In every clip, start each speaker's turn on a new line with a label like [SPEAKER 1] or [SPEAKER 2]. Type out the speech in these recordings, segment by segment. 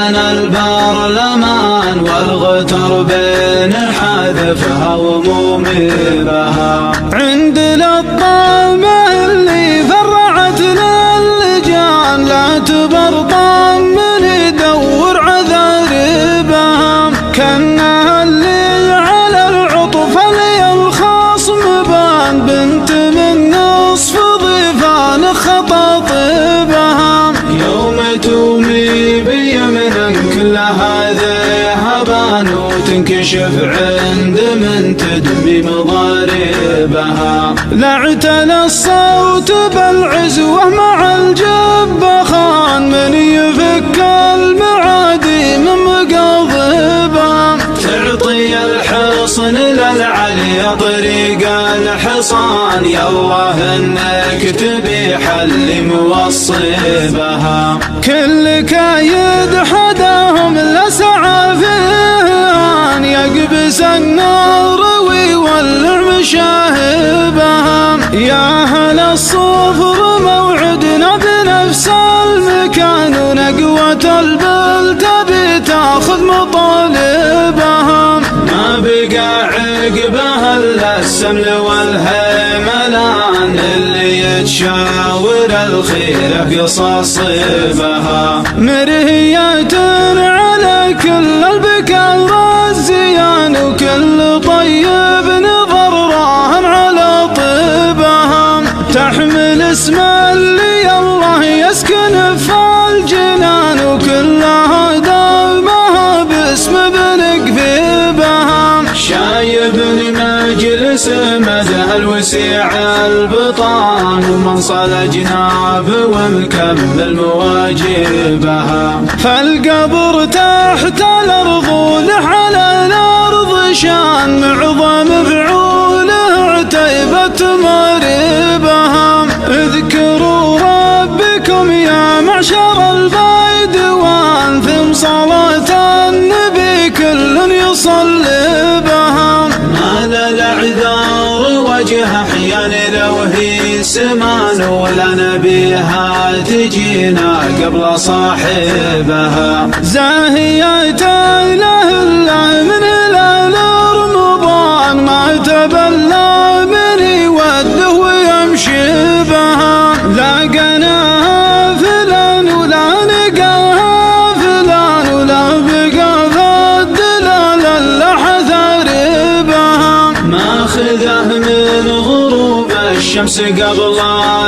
[SPEAKER 1] لنا البرلمان والغتر بين حذفها ومومبها.
[SPEAKER 2] عندنا الطامة اللي فرعتنا اللجان لا تبرطم من يدور عذاربها. كانها اللي على العطف اللي الخصم بان بنت من نصف ضيفان خطاطبها.
[SPEAKER 1] يوم تومي بيمنا كل هذا هبان وتنكشف عند من تدمي مضاربها.
[SPEAKER 2] لا اعتلى الصوت بالعزوة مع الجبخان من يفك المعادي من مقاضبها.
[SPEAKER 1] تعطي الحصن للعلي طريق الحصان يالله انك تبي حل موصبها.
[SPEAKER 2] كل كايد حداهم لسعى فيهان يقبس النار ويولع مشاهبها. يا أهل الصفر موعدنا بنفس المكان ونقوة البل تبي تاخذ مطالبها.
[SPEAKER 1] ما بقى عقبها الا السمل والهيملان اللي يتشاور الخير قصص بها.
[SPEAKER 2] مرهيات على كل البكاء والزيان وكل طيب نظر راهن على طيبها. تحمل اسم اللي الله يسكن في الجنان وكلها دامها باسم بنقذبها.
[SPEAKER 1] شايب مجلس مذهل وسيع البطان ومنصل جناب ومكمل مواجبها.
[SPEAKER 2] فالقبر تحت الأرض وله على الأرض شان معظم فعوله عتيبة مريبها. اذكروا ربكم يا معشر البيدوان ثم صلاة النبي كل يصلي بها.
[SPEAKER 1] ما للأعذار وجه أحيان لو هي سمان ولا نبيها تجينا قبل صاحبها.
[SPEAKER 2] زاهيات له الله من هلال رمضان ما تبلى من يوده ويمشي بها. لاقناها فلان ولا نقاها فلان ولا بقى فالدلال الا حذاربها.
[SPEAKER 1] ماخذه من غروب الشمس قبل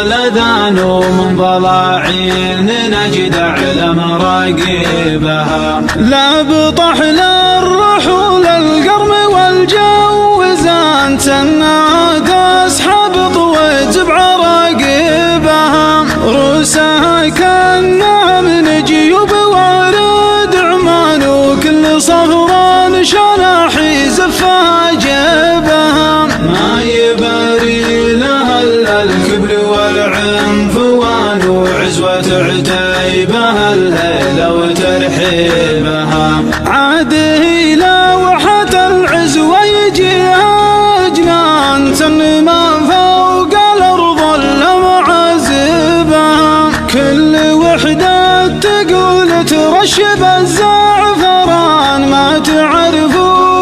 [SPEAKER 1] الاذان ومن ضلاعين نجد على مراقبها.
[SPEAKER 2] لا بطحل الرحول القرم والجوزان سنها تسحب طويت بعراقبها. روسها كانها من جيوب وارد عمان وكل صفران شناحي زفها جيبها.
[SPEAKER 1] ما يباري لها الا الكبر والعنفوان وعزوة عتيبها الليلة وترحيبها.
[SPEAKER 2] عاده لوحة العزوة يجيها جنان سن ما فوق الأرض إلا معازبها. كل وحدة تقول ترشب الزعفران ما تعرف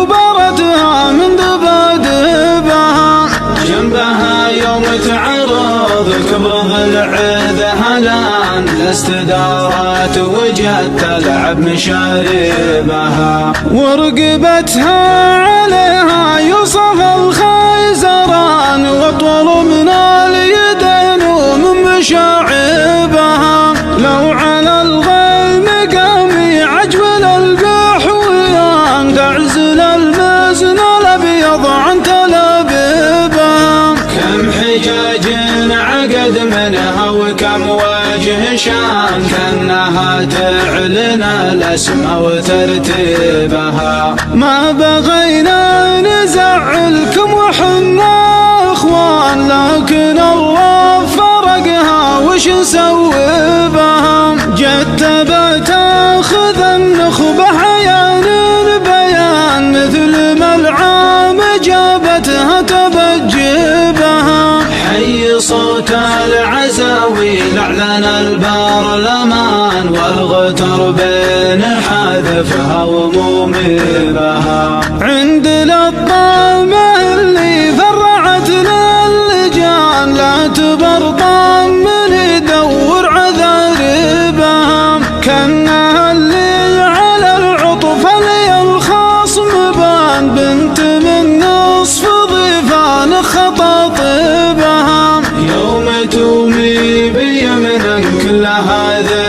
[SPEAKER 2] برتها من دبادبها.
[SPEAKER 1] جنبها يوم تعرض كبر ضلع ذهلان لاستدارت وجهت تلعب مشاربها.
[SPEAKER 2] ورقبتها عليها يوصف الخيزران واطول من اليدين ومن مشاعبها. لو على الغيم قام عجول البحويان تعزل المزن الابيض عن تلابيبها.
[SPEAKER 1] كم حجاج عقد منها وكم وجه شان كانها تعلن الاسماء وترتيبها.
[SPEAKER 2] ما بغينا نزعلكم وحنا اخوان لكن الله فرقها وش نسوي بها. جت بتاخذ النخبة عيان البيان مثل ما العام جابتها تبجبها.
[SPEAKER 1] حي صوت العزاوي لعلنا
[SPEAKER 2] البرلمان والغتر بين حذفها ومومبها. عندنا الطامة اللي فرعتنا اللجان لا تبرطم من يدور عذاربها، كانها اللي على العطف اللي الخصم بان بنت من نصف ضيفان خطاطبها. يوم تومي بيمنا كل هذا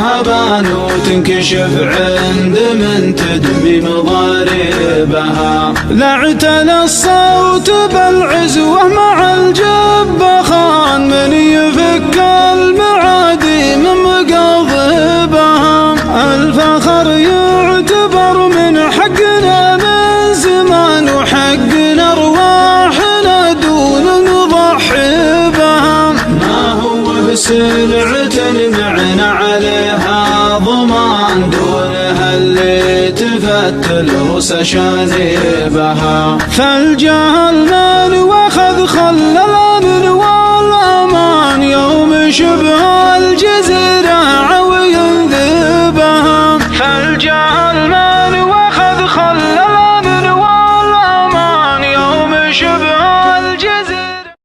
[SPEAKER 2] هبان وتنكشف عند من تدمي مضاربها. لا اعتنى الصوت بالعزوة مع الجبة خان من يفك المعادي من مقاضبها. الفخر يعتبر من حقنا من زمان وحقنا ارواحنا دون نضحي بها. ما هو بسلعة معنا عليها ضمان دونها اللي تفتل رؤوس شانبها. فالجهل من واخذ خلل من